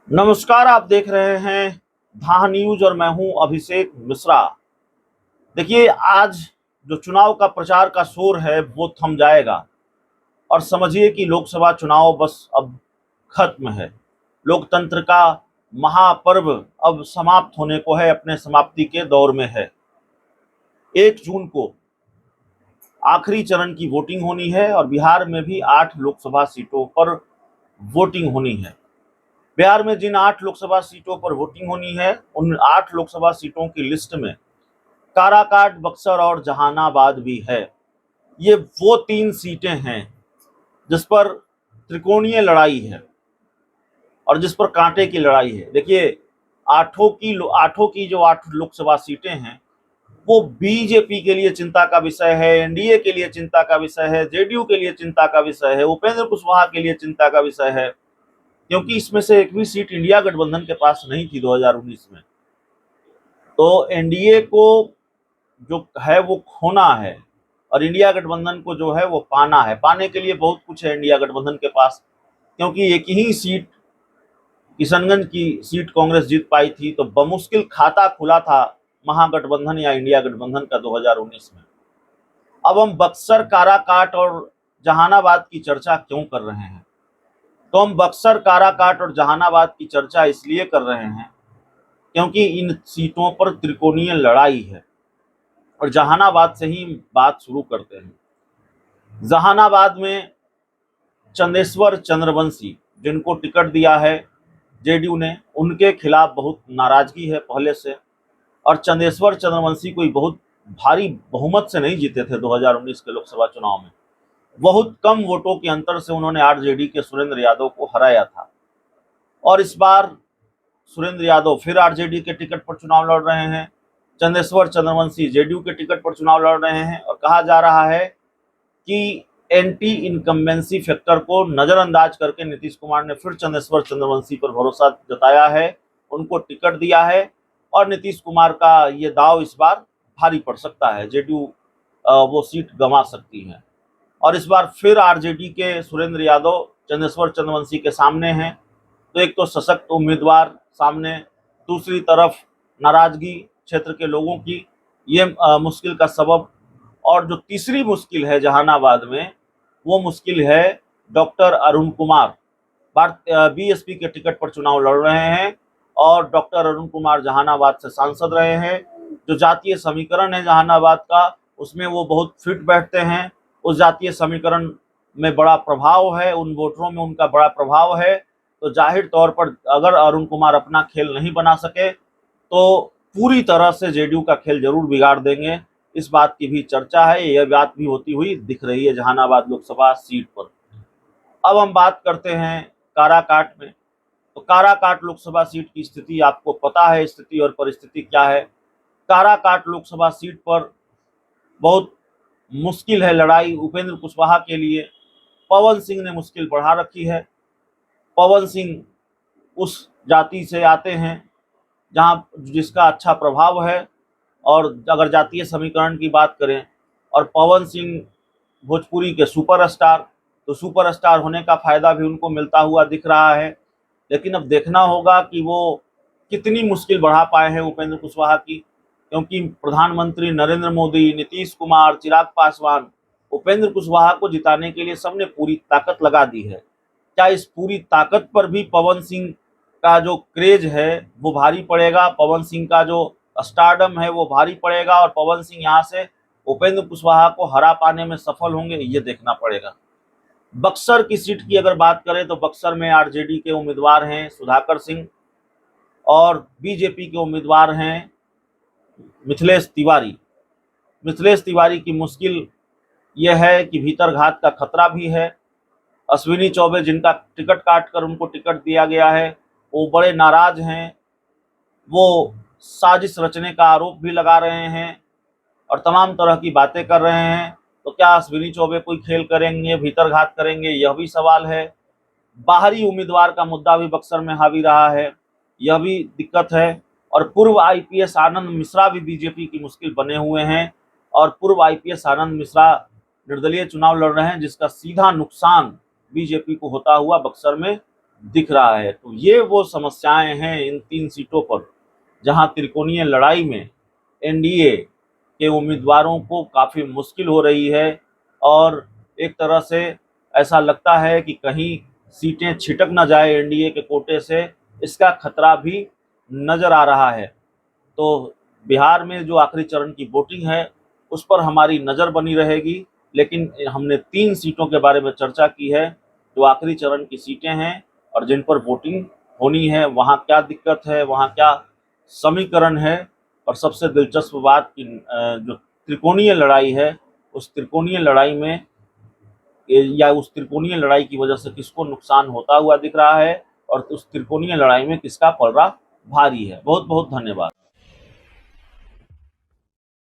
नमस्कार। आप देख रहे हैं धाह न्यूज और मैं हूं अभिषेक मिश्रा। देखिए, आज जो चुनाव का प्रचार का शोर है वो थम जाएगा और समझिए कि लोकसभा चुनाव बस अब खत्म है। लोकतंत्र का महापर्व अब समाप्त होने को है, अपने समाप्ति के दौर में है। 1 जून को आखिरी चरण की वोटिंग होनी है और बिहार में भी 8 लोकसभा सीटों पर वोटिंग होनी है। बिहार में जिन 8 लोकसभा सीटों पर वोटिंग होनी है, उन 8 लोकसभा सीटों की लिस्ट में काराकाट, बक्सर और जहानाबाद भी है। ये वो 3 सीटें हैं जिस पर त्रिकोणीय लड़ाई है और जिस पर कांटे की लड़ाई है। देखिए, आठों की जो 8 लोकसभा सीटें हैं वो बीजेपी के लिए चिंता का विषय है, एनडीए के लिए चिंता का विषय है, जेडीयू के लिए चिंता का विषय है, उपेंद्र कुशवाहा के लिए चिंता का विषय है, क्योंकि इसमें से एक भी सीट इंडिया गठबंधन के पास नहीं थी 2019 में। तो एनडीए को जो है वो खोना है और इंडिया गठबंधन को जो है वो पाना है। पाने के लिए बहुत कुछ है इंडिया गठबंधन के पास, क्योंकि एक ही सीट, किशनगंज की सीट कांग्रेस जीत पाई थी, तो बमुश्किल खाता खुला था महागठबंधन या इंडिया गठबंधन का 2019 में। अब हम बक्सर, काराकाट और जहानाबाद की चर्चा क्यों कर रहे हैं? तो हम बक्सर, काराकाट और जहानाबाद की चर्चा इसलिए कर रहे हैं क्योंकि इन सीटों पर त्रिकोणीय लड़ाई है। और जहानाबाद से ही बात शुरू करते हैं। जहानाबाद में चंदेश्वर चंद्रवंशी, जिनको टिकट दिया है जेडीयू ने, उनके खिलाफ बहुत नाराजगी है पहले से। और चंदेश्वर चंद्रवंशी कोई बहुत भारी बहुमत से नहीं जीते थे 2019 के लोकसभा चुनाव में। बहुत कम वोटों के अंतर से उन्होंने आरजेडी के सुरेंद्र यादव को हराया था। और इस बार सुरेंद्र यादव फिर आरजेडी के टिकट पर चुनाव लड़ रहे हैं, चंदेश्वर चंद्रवंशी जेडीयू के टिकट पर चुनाव लड़ रहे हैं। और कहा जा रहा है कि एंटी इनकम्बेंसी फैक्टर को नजरअंदाज करके नीतीश कुमार ने फिर चंदेश्वर चंद्रवंशी पर भरोसा जताया है, उनको टिकट दिया है। और नीतीश कुमार का ये दाव इस बार भारी पड़ सकता है, जेडीयू वो सीट गंवा सकती है। और इस बार फिर आरजेडी के सुरेंद्र यादव चंदेश्वर चंद्रवंशी के सामने हैं। तो एक तो सशक्त उम्मीदवार सामने, दूसरी तरफ नाराजगी क्षेत्र के लोगों की, ये मुश्किल का सबब। और जो तीसरी मुश्किल है जहानाबाद में, वो मुश्किल है डॉक्टर अरुण कुमार। बीएसपी के टिकट पर चुनाव लड़ रहे हैं और डॉक्टर अरुण कुमार जहानाबाद से सांसद रहे हैं। जो जातीय समीकरण है जहानाबाद का, उसमें वो बहुत फिट बैठते हैं। उस जातीय समीकरण में बड़ा प्रभाव है, उन वोटरों में उनका बड़ा प्रभाव है। तो जाहिर तौर पर अगर अरुण कुमार अपना खेल नहीं बना सके तो पूरी तरह से जेडीयू का खेल जरूर बिगाड़ देंगे। इस बात की भी चर्चा है, यह बात भी होती हुई दिख रही है जहानाबाद लोकसभा सीट पर। अब हम बात करते हैं काराकाट में। तो काराकाट लोकसभा सीट की स्थिति आपको पता है, स्थिति और परिस्थिति क्या है। काराकाट लोकसभा सीट पर बहुत मुश्किल है लड़ाई उपेंद्र कुशवाहा के लिए। पवन सिंह ने मुश्किल बढ़ा रखी है। पवन सिंह उस जाति से आते हैं जहाँ जिसका अच्छा प्रभाव है। और अगर जातीय समीकरण की बात करें, और पवन सिंह भोजपुरी के सुपरस्टार, तो सुपरस्टार होने का फायदा भी उनको मिलता हुआ दिख रहा है। लेकिन अब देखना होगा कि वो कितनी मुश्किल बढ़ा पाए हैं उपेंद्र कुशवाहा की, क्योंकि प्रधानमंत्री नरेंद्र मोदी, नीतीश कुमार, चिराग पासवान उपेंद्र कुशवाहा को जिताने के लिए सबने पूरी ताकत लगा दी है। क्या इस पूरी ताकत पर भी पवन सिंह का जो क्रेज है वो भारी पड़ेगा? पवन सिंह का जो स्टारडम है वो भारी पड़ेगा और पवन सिंह यहाँ से उपेंद्र कुशवाहा को हरा पाने में सफल होंगे? ये देखना पड़ेगा। बक्सर की सीट की अगर बात करें तो बक्सर में आरजेडी के उम्मीदवार हैं सुधाकर सिंह और बीजेपी के उम्मीदवार हैं मिथिलेश तिवारी। मिथिलेश तिवारी की मुश्किल यह है कि भीतरघात का खतरा भी है। अश्विनी चौबे, जिनका टिकट काट कर उनको टिकट दिया गया है, वो बड़े नाराज हैं। वो साजिश रचने का आरोप भी लगा रहे हैं और तमाम तरह की बातें कर रहे हैं। तो क्या अश्विनी चौबे कोई खेल करेंगे, भीतरघात करेंगे? यह भी सवाल है। बाहरी उम्मीदवार का मुद्दा भी बक्सर में हावी रहा है, यह भी दिक्कत है। और पूर्व आईपीएस आनंद मिश्रा भी बीजेपी की मुश्किल बने हुए हैं। और पूर्व आईपीएस आनंद मिश्रा निर्दलीय चुनाव लड़ रहे हैं, जिसका सीधा नुकसान बीजेपी को होता हुआ बक्सर में दिख रहा है। तो ये वो समस्याएं हैं इन 3 सीटों पर, जहां त्रिकोणीय लड़ाई में एनडीए के उम्मीदवारों को काफ़ी मुश्किल हो रही है और एक तरह से ऐसा लगता है कि कहीं सीटें छिटक ना जाए एनडीए के कोटे से, इसका खतरा भी नज़र आ रहा है। तो बिहार में जो आखिरी चरण की वोटिंग है उस पर हमारी नज़र बनी रहेगी, लेकिन हमने 3 सीटों के बारे में चर्चा की है जो आखिरी चरण की सीटें हैं और जिन पर वोटिंग होनी है, वहाँ क्या दिक्कत है, वहाँ क्या समीकरण है। और सबसे दिलचस्प बात कि जो त्रिकोणीय लड़ाई है, उस त्रिकोणीय लड़ाई में या उस त्रिकोणीय लड़ाई की वजह से किसको नुकसान होता हुआ दिख रहा है और उस त्रिकोणीय लड़ाई में किसका पलड़ा भारी है। बहुत बहुत धन्यवाद।